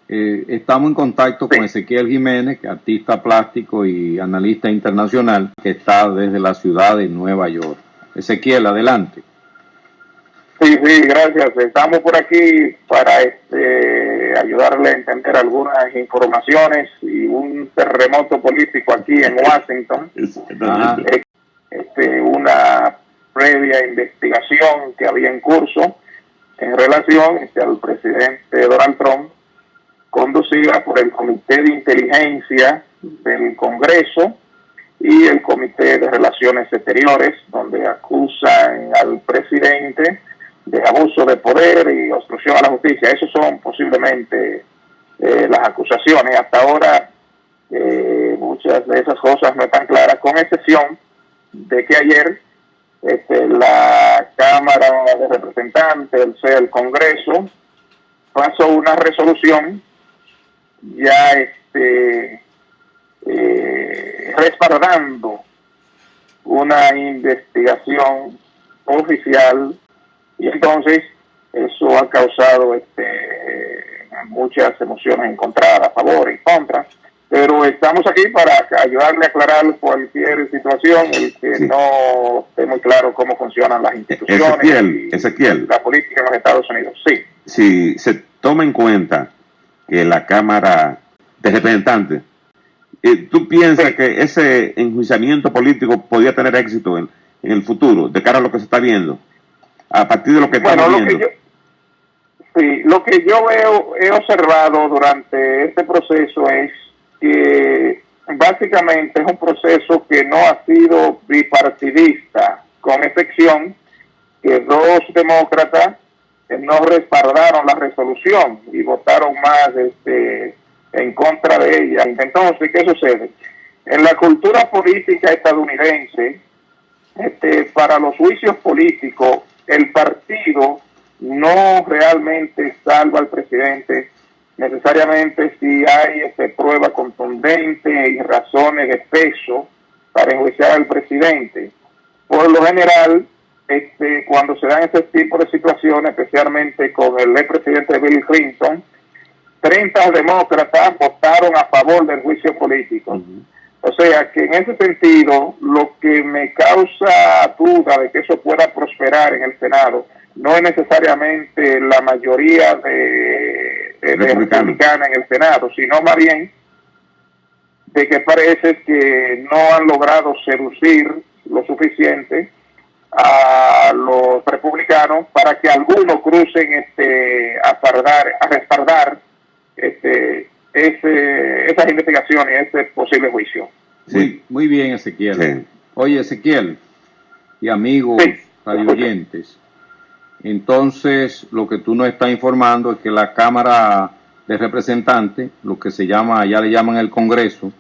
Estamos en contacto con Ezequiel Jiménez, que es artista plástico y analista internacional, que está desde la ciudad de Nueva York. Ezequiel, adelante. Sí, gracias. Estamos por aquí para ayudarle a entender algunas informaciones y un terremoto político aquí en Washington. Una previa investigación que había en curso en relación al presidente Donald Trump, conducida por el Comité de Inteligencia del Congreso y el Comité de Relaciones Exteriores, donde acusan al presidente de abuso de poder y obstrucción a la justicia. Esas son posiblemente las acusaciones. Hasta ahora muchas de esas cosas no están claras, con excepción de que ayer la Cámara de Representantes, o sea, el Congreso, pasó una resolución ya respaldando una investigación oficial, y entonces eso ha causado muchas emociones encontradas, a favor y contra, pero estamos aquí para ayudarle a aclarar cualquier situación, el que no esté muy claro cómo funcionan las instituciones Ezequiel, la política en los Estados Unidos. Sí. Si se toma en cuenta que la Cámara de Representantes, ¿tú piensas que ese enjuiciamiento político podría tener éxito en el futuro, de cara a lo que se está viendo, a partir de lo que estamos viendo? Lo que yo he observado durante este proceso es que básicamente es un proceso que no ha sido bipartidista, con excepción que dos demócratas no respaldaron la resolución y votaron más en contra de ella. Entonces, ¿qué sucede? En la cultura política estadounidense, para los juicios políticos, el partido no realmente salva al presidente necesariamente si hay prueba contundente y razones de peso para enjuiciar al presidente. Por lo general, cuando se dan ese tipo de situaciones, especialmente con el expresidente Bill Clinton, 30 demócratas votaron a favor del juicio político. O sea que en ese sentido, lo que me causa duda de que eso pueda prosperar en el Senado no es necesariamente la mayoría de republicanos en el Senado, sino más bien de que parece que no han logrado seducir lo suficiente a los republicanos para que algunos crucen a respaldar esas investigaciones, ese posible juicio. Sí. Muy bien, Ezequiel. Sí. Oye, Ezequiel y amigos radioyentes, entonces lo que tú nos estás informando es que la Cámara de Representantes, lo que se llama, ya le llaman el Congreso,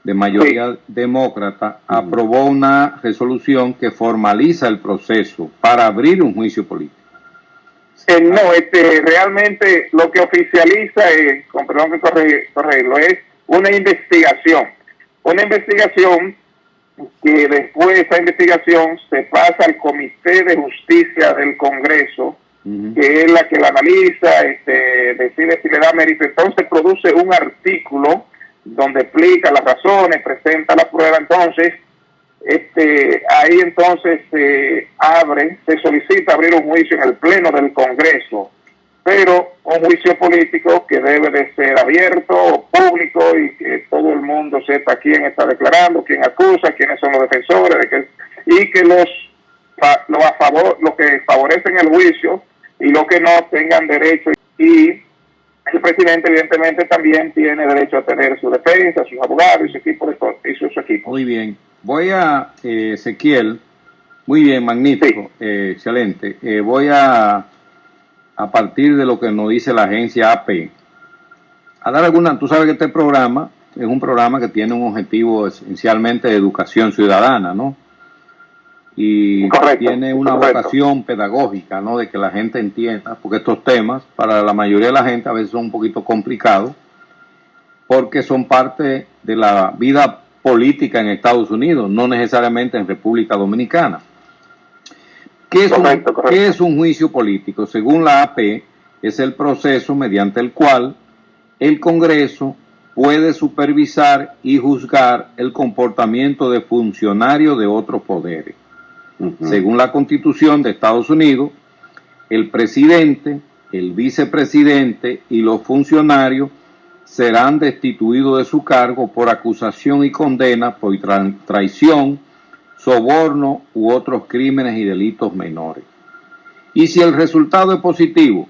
de mayoría demócrata, aprobó una resolución que formaliza el proceso para abrir un juicio político. Realmente lo que oficializa es, con perdón que corregirlo, es una investigación que después de esa investigación se pasa al Comité de Justicia del Congreso, que es la que la analiza, decide si le da mérito. Entonces produce un artículo donde explica las razones, presenta la prueba. Entonces ahí entonces se solicita abrir un juicio en el Pleno del Congreso, pero un juicio político que debe de ser abierto, público, y que todo el mundo sepa quién está declarando, quién acusa, quiénes son los defensores, y que los que favorecen el juicio y los que no tengan derecho. Y el presidente evidentemente también tiene derecho a tener su defensa, sus abogados y sus equipos. Muy bien. Voy a, Ezequiel, muy bien, magnífico, excelente. Voy a partir de lo que nos dice la agencia AP, a dar tú sabes que este programa es un programa que tiene un objetivo esencialmente de educación ciudadana, ¿no? Y tiene una vocación pedagógica, ¿no? De que la gente entienda, porque estos temas para la mayoría de la gente a veces son un poquito complicados, porque son parte de la vida política en Estados Unidos, no necesariamente en República Dominicana. ¿Qué es un juicio político? Según la AP, es el proceso mediante el cual el Congreso puede supervisar y juzgar el comportamiento de funcionarios de otros poderes. Según la Constitución de Estados Unidos, el presidente, el vicepresidente y los funcionarios serán destituidos de su cargo por acusación y condena por traición, soborno u otros crímenes y delitos menores. Y si el resultado es positivo,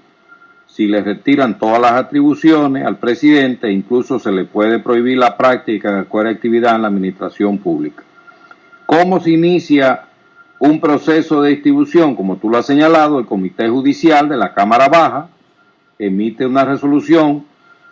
si le retiran todas las atribuciones al presidente, incluso se le puede prohibir la práctica de cualquier actividad en la administración pública. ¿Cómo se inicia un proceso de distribución? Como tú lo has señalado, el Comité Judicial de la Cámara Baja emite una resolución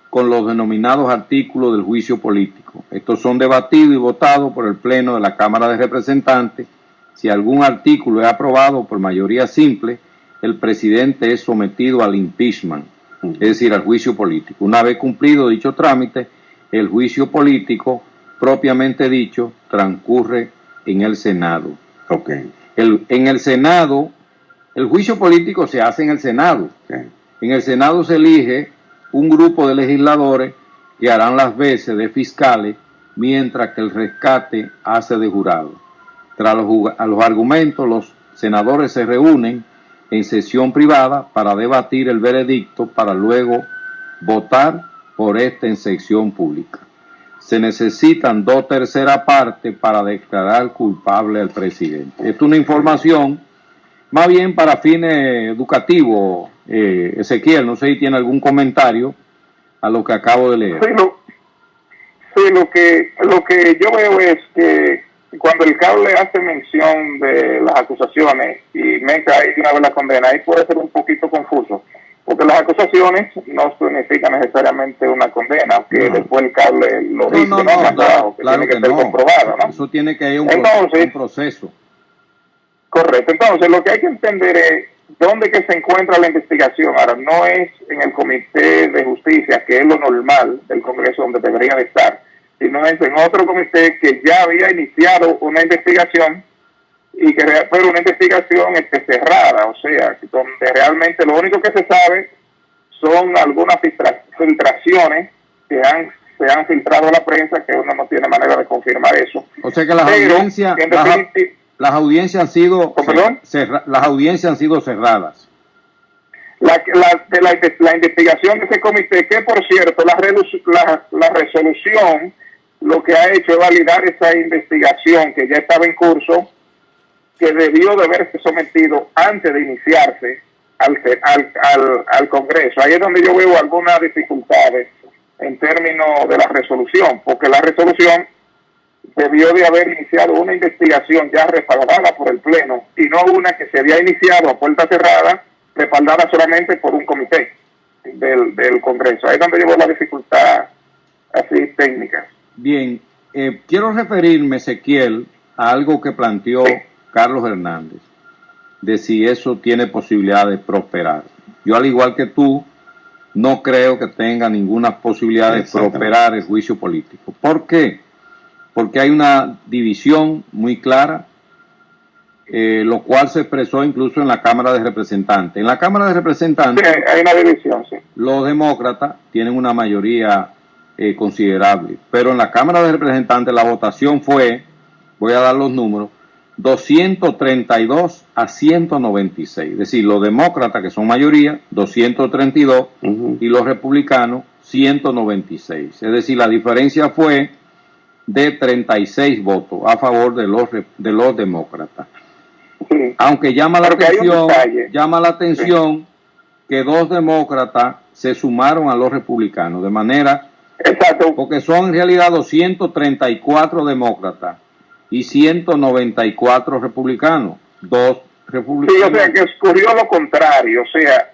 con los denominados artículos del juicio político. Estos son debatidos y votados por el Pleno de la Cámara de Representantes. Si algún artículo es aprobado por mayoría simple, el presidente es sometido al impeachment, es decir, al juicio político. Una vez cumplido dicho trámite, el juicio político, propiamente dicho, transcurre en el Senado. En el Senado, el juicio político se hace en el Senado. En el Senado se elige un grupo de legisladores que harán las veces de fiscales, mientras que el rescate hace de jurado. Tras los argumentos, los senadores se reúnen en sesión privada para debatir el veredicto, para luego votar por este en sesión pública. Se necesitan 2/3 partes para declarar culpable al presidente. Esto es una información más bien para fines educativos, Ezequiel. No sé si tiene algún comentario a lo que acabo de leer. Lo que yo veo es que cuando el cable hace mención de las acusaciones y mete ahí una vez la condena, ahí puede ser un poquito confuso, porque las acusaciones no significan necesariamente una condena, aunque después el cable lo dice, claro, que tiene que ser comprobado, ¿no? Eso tiene que ir un proceso. Correcto. Entonces, lo que hay que entender es dónde que se encuentra la investigación. Ahora, no es en el Comité de Justicia, que es lo normal del Congreso donde debería de estar, sino es en otro comité que ya había iniciado una investigación y que fue una investigación cerrada, o sea, donde realmente lo único que se sabe son algunas filtraciones que se han filtrado a la prensa, que uno no tiene manera de confirmar eso. O sea que las audiencias han sido cerradas. La investigación de ese comité, que por cierto, la resolución lo que ha hecho es validar esa investigación que ya estaba en curso, que debió de haberse sometido antes de iniciarse al Congreso. Ahí es donde yo veo algunas dificultades en términos de la resolución, porque la resolución debió de haber iniciado una investigación ya respaldada por el Pleno y no una que se había iniciado a puerta cerrada, respaldada solamente por un comité del Congreso. Ahí es donde yo veo la dificultad así técnica. Bien, quiero referirme, Ezequiel, a algo que planteó Carlos Hernández, de si eso tiene posibilidad de prosperar. Yo, al igual que tú, no creo que tenga ninguna posibilidad de prosperar el juicio político. ¿Por qué? Porque hay una división muy clara, lo cual se expresó incluso en la Cámara de Representantes. En la Cámara de Representantes, sí, hay una división, sí. Los demócratas tienen una mayoría considerable, pero en la Cámara de Representantes la votación fue, voy a dar los números, 232 a 196, es decir, los demócratas, que son mayoría, 232, y los republicanos, 196, es decir, la diferencia fue de 36 votos a favor de los demócratas. Sí. Aunque llama la atención que 2 demócratas se sumaron a los republicanos, de manera, porque son en realidad 234 demócratas y 194 republicanos, 2 republicanos. Sí, o sea que ocurrió lo contrario, o sea,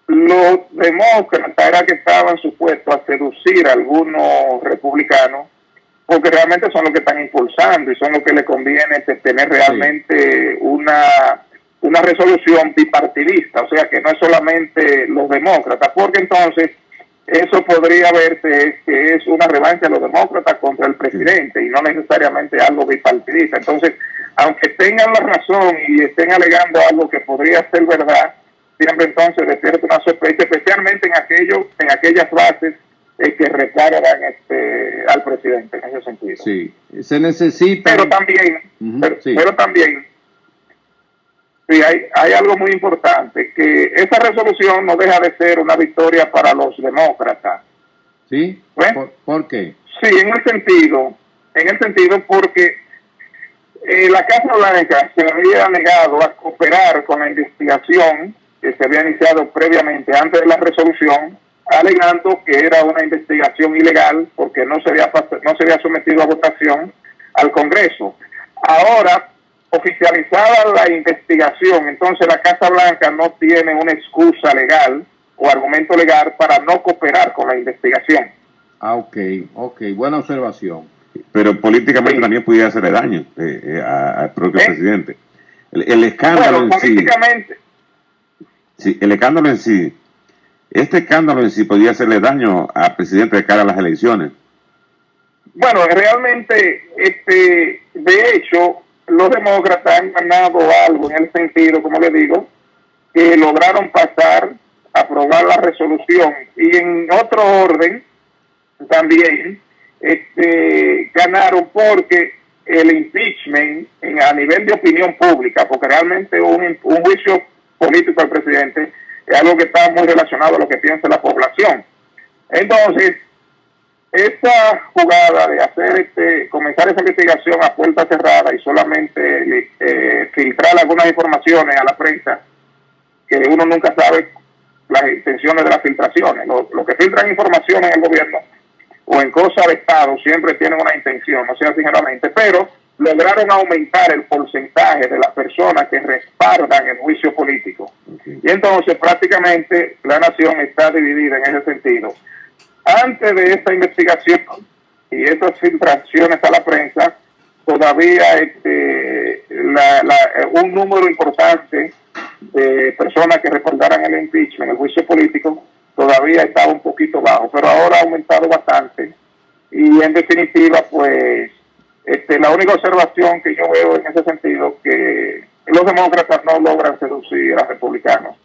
los demócratas era que estaban supuestos a seducir a algunos republicanos, porque realmente son los que están impulsando y son los que le conviene tener realmente una resolución bipartidista, o sea que no es solamente los demócratas, porque entonces eso podría verse que es una revancha de los demócratas contra el presidente y no necesariamente algo bipartidista. Entonces, aunque tengan la razón y estén alegando algo que podría ser verdad, siempre entonces despierta una sospecha, especialmente en aquellas bases que recargan al presidente en ese sentido. Sí, se necesita. Pero también, pero también, sí, hay algo muy importante, que esa resolución no deja de ser una victoria para los demócratas. ¿Sí? ¿Por qué? Sí, en el sentido porque la Casa Blanca se había negado a cooperar con la investigación que se había iniciado previamente antes de la resolución, alegando que era una investigación ilegal porque no se había sometido a votación al Congreso. Ahora, oficializada la investigación, entonces la Casa Blanca no tiene una excusa legal o argumento legal para no cooperar con la investigación. Ok, buena observación. Pero políticamente también pudiera hacerle daño al propio presidente. El escándalo bueno, en políticamente. Sí, el escándalo en sí. Este escándalo en sí podría hacerle daño al presidente de cara a las elecciones. Bueno, realmente, de hecho, los demócratas han ganado algo en el sentido, como le digo, que lograron aprobar la resolución, y en otro orden también ganaron porque el impeachment a nivel de opinión pública, porque realmente un juicio político al presidente es algo que está muy relacionado a lo que piensa la población. Entonces, esa jugada de comenzar esa investigación a puerta cerrada y solamente filtrar algunas informaciones a la prensa, que uno nunca sabe las intenciones de las filtraciones. Lo que filtran informaciones en el gobierno o en cosas de Estado siempre tienen una intención, no sea sinceramente, pero lograron aumentar el porcentaje de las personas que respaldan el juicio político. Y entonces prácticamente la nación está dividida en ese sentido. Antes de esta investigación y estas filtraciones a la prensa, todavía un número importante de personas que respaldaran el impeachment, el juicio político, todavía estaba un poquito bajo, pero ahora ha aumentado bastante. Y en definitiva, pues, la única observación que yo veo en ese sentido, que los demócratas no logran seducir a republicanos.